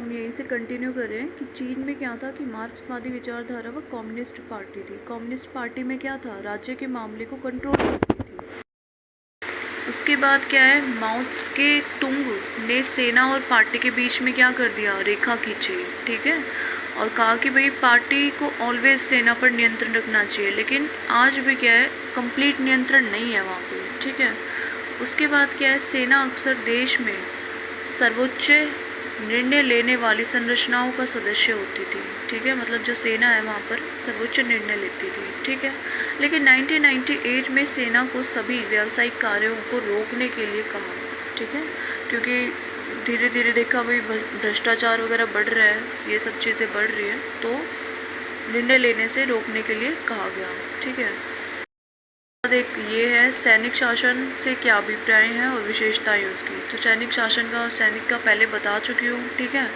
हम यहीं से कंटिन्यू कर रहे हैं कि चीन में क्या था कि मार्क्सवादी विचारधारा व कम्युनिस्ट पार्टी थी। कम्युनिस्ट पार्टी में क्या था, राज्य के मामले को कंट्रोल करती थी। उसके बाद क्या है, माओ के तुंग ने सेना और पार्टी के बीच में क्या कर दिया, रेखा खींची, ठीक है, और कहा कि भाई पार्टी को ऑलवेज सेना पर नियंत्रण रखना चाहिए, लेकिन आज भी क्या है, कंप्लीट नियंत्रण नहीं है वहाँ पे, ठीक है। उसके बाद क्या है, सेना अक्सर देश में सर्वोच्च निर्णय लेने वाली संरचनाओं का सदस्य होती थी, ठीक है, मतलब जो सेना है वहाँ पर सर्वोच्च निर्णय लेती थी, ठीक है। लेकिन 1998 में सेना को सभी व्यावसायिक कार्यों को रोकने के लिए कहा, ठीक है, क्योंकि धीरे धीरे देखा भाई भ्रष्टाचार वगैरह बढ़ रहा है, ये सब चीज़ें बढ़ रही है, तो निर्णय लेने से रोकने के लिए कहा गया, ठीक है। एक ये है सैनिक शासन से क्या अभिप्राय हैं और विशेषताएं उसकी। तो सैनिक शासन का, सैनिक का पहले बता चुकी हूँ, ठीक है,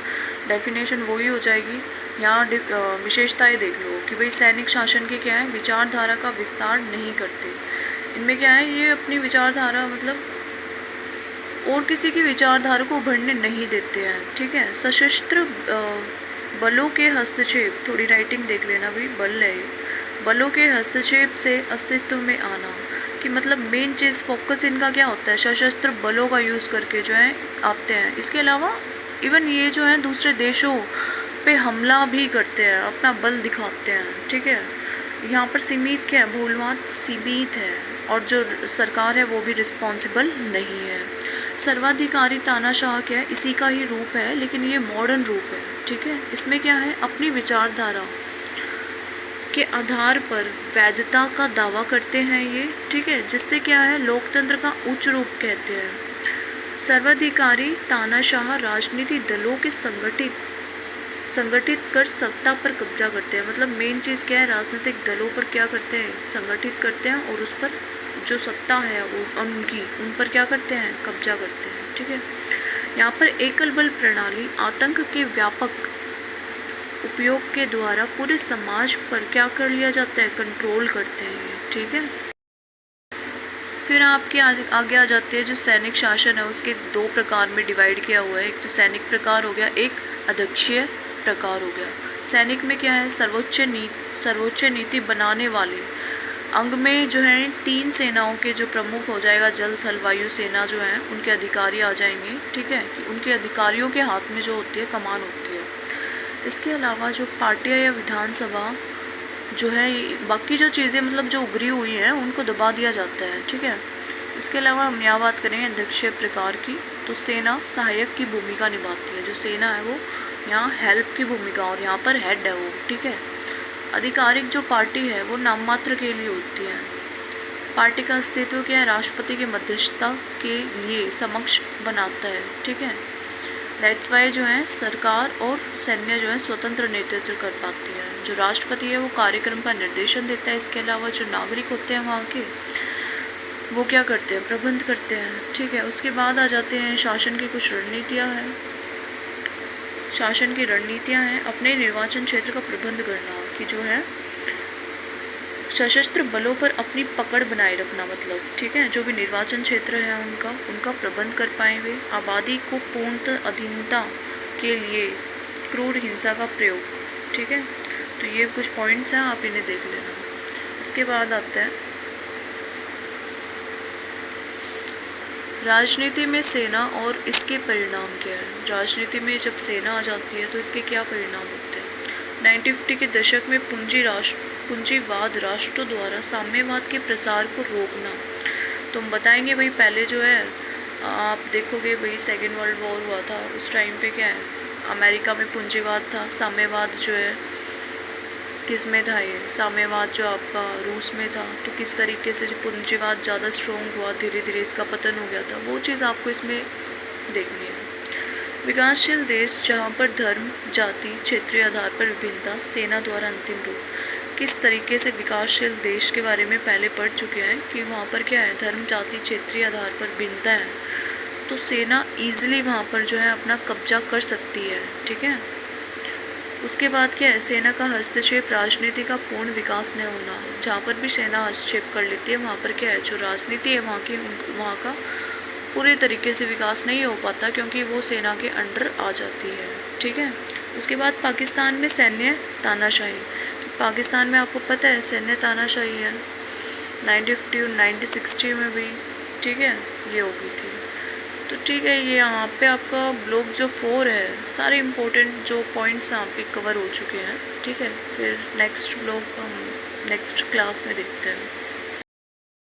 डेफिनेशन वही हो जाएगी। यहाँ विशेषताएं देख लो कि भाई सैनिक शासन के क्या है, विचारधारा का विस्तार नहीं करते। इनमें क्या है, ये अपनी विचारधारा मतलब और किसी की विचारधारा को उभरने नहीं देते हैं, ठीक है। सशस्त्र बलों के हस्तक्षेप, थोड़ी राइटिंग देख लेना भाई, बल है, बलों के हस्तक्षेप से अस्तित्व में आना, कि मतलब मेन चीज़ फोकस इनका क्या होता है, सशस्त्र बलों का यूज़ करके जो है आते हैं। इसके अलावा इवन ये जो है दूसरे देशों पे हमला भी करते हैं, अपना बल दिखाते हैं, ठीक है। यहाँ पर सीमित क्या है, बहुलवाद सीमित है, और जो सरकार है वो भी रिस्पॉन्सिबल नहीं है। सर्वाधिकारी तानाशाह क्या है, इसी का ही रूप है, लेकिन ये मॉडर्न रूप है, ठीक है। इसमें क्या है, अपनी विचारधारा के आधार पर वैधता का दावा करते हैं ये, ठीक है, जिससे क्या है, लोकतंत्र का उच्च रूप कहते हैं। सर्वाधिकारी तानाशाह राजनीतिक दलों के संगठित कर सत्ता पर कब्जा करते हैं। मतलब मेन चीज़ क्या है, राजनीतिक दलों पर क्या करते हैं, संगठित करते हैं, और उस पर जो सत्ता है वो उन पर क्या करते हैं, कब्जा करते हैं, ठीक है। यहाँ पर एकल बल प्रणाली आतंक के व्यापक उपयोग के द्वारा पूरे समाज पर क्या कर लिया जाता है, कंट्रोल करते हैं ये, ठीक है। फिर आपके आगे आ जाते हैं जो सैनिक शासन है, उसके दो प्रकार में डिवाइड किया हुआ है। एक तो सैनिक प्रकार हो गया, एक अध्यक्षीय प्रकार हो गया। सैनिक में क्या है, सर्वोच्च नीति बनाने वाले अंग में जो है 3 सेनाओं के जो प्रमुख हो जाएगा, जल थल वायु सेना जो है उनके अधिकारी आ जाएंगे, ठीक है, कि उनके अधिकारियों के हाथ में जो होती है कमान होती है। इसके अलावा जो पार्टियां या विधानसभा जो है, बाकी जो चीज़ें मतलब जो उभरी हुई हैं उनको दबा दिया जाता है, ठीक है। इसके अलावा हम यहाँ बात करेंगे अध्यक्षीय प्रकार की, तो सेना सहायक की भूमिका निभाती है। जो सेना है वो यहाँ हेल्प की भूमिका, और यहाँ पर हेड है वो, ठीक है। आधिकारिक जो पार्टी है वो नाम मात्र के लिए होती है। पार्टी का अस्तित्व क्या है, राष्ट्रपति के मध्यस्थता के लिए समक्ष बनाता है, ठीक है। दैट्स वाई जो है सरकार और सैन्य जो है स्वतंत्र नेतृत्व कर पाती है। जो राष्ट्रपति है वो कार्यक्रम का निर्देशन देता है। इसके अलावा जो नागरिक होते हैं वहाँ के, वो क्या करते हैं, प्रबंध करते हैं, ठीक है। उसके बाद आ जाते हैं शासन की कुछ रणनीतियाँ हैं। शासन की रणनीतियाँ हैं अपने निर्वाचन क्षेत्र का प्रबंध करना, कि जो है सशस्त्र बलों पर अपनी पकड़ बनाए रखना, मतलब ठीक है, जो भी निर्वाचन क्षेत्र है उनका प्रबंध कर पाए वे। आबादी को पूर्णतः अधीनता के लिए क्रूर हिंसा का प्रयोग, ठीक है। तो ये कुछ पॉइंट्स हैं, आप इन्हें देख लेना। इसके बाद आता है राजनीति में सेना और इसके परिणाम क्या है। राजनीति में जब सेना आ जाती है तो इसके क्या परिणाम होते हैं। 1950 के दशक में पूंजीवाद राष्ट्रों द्वारा साम्यवाद के प्रसार को रोकना। तो हम बताएंगे भाई, पहले जो है आप देखोगे भाई सेकेंड वर्ल्ड वॉर हुआ था, उस टाइम पे क्या है, अमेरिका में पूंजीवाद था, साम्यवाद जो है किस में था, ये साम्यवाद जो आपका रूस में था। तो किस तरीके से जो पूंजीवाद ज़्यादा स्ट्रॉन्ग हुआ, धीरे धीरे इसका पतन हो गया था, वो चीज़ आपको इसमें देखनी है। विकासशील देश जहाँ पर धर्म, जाति, क्षेत्रीय आधार पर विभिन्नता, सेना द्वारा अंतिम रूप। किस तरीके से विकासशील देश के बारे में पहले पढ़ चुके हैं कि वहाँ पर क्या है, धर्म, जाति, क्षेत्रीय आधार पर भिन्नता है, तो सेना ईजिली वहाँ पर जो है अपना कब्जा कर सकती है, ठीक है। उसके बाद क्या है, सेना का हस्तक्षेप, राजनीति का पूर्ण विकास न होना। जहाँ पर भी सेना हस्तक्षेप कर लेती है वहाँ पर क्या है, जो राजनीति है वहाँ का पूरे तरीके से विकास नहीं हो पाता क्योंकि वो सेना के अंडर आ जाती है। ठीक है। उसके बाद पाकिस्तान में सैन्य तानाशाही। पाकिस्तान में आपको पता है सैन्य तानाशाही है 1950 और 1960 में भी। ठीक है, ये हो गई थी। तो ठीक है, ये यहाँ पे आपका ब्लॉक जो 4 है सारे इम्पोर्टेंट जो पॉइंट्स यहाँ पे कवर हो चुके हैं। ठीक है, फिर नेक्स्ट ब्लॉक हम नेक्स्ट क्लास में देखते हैं।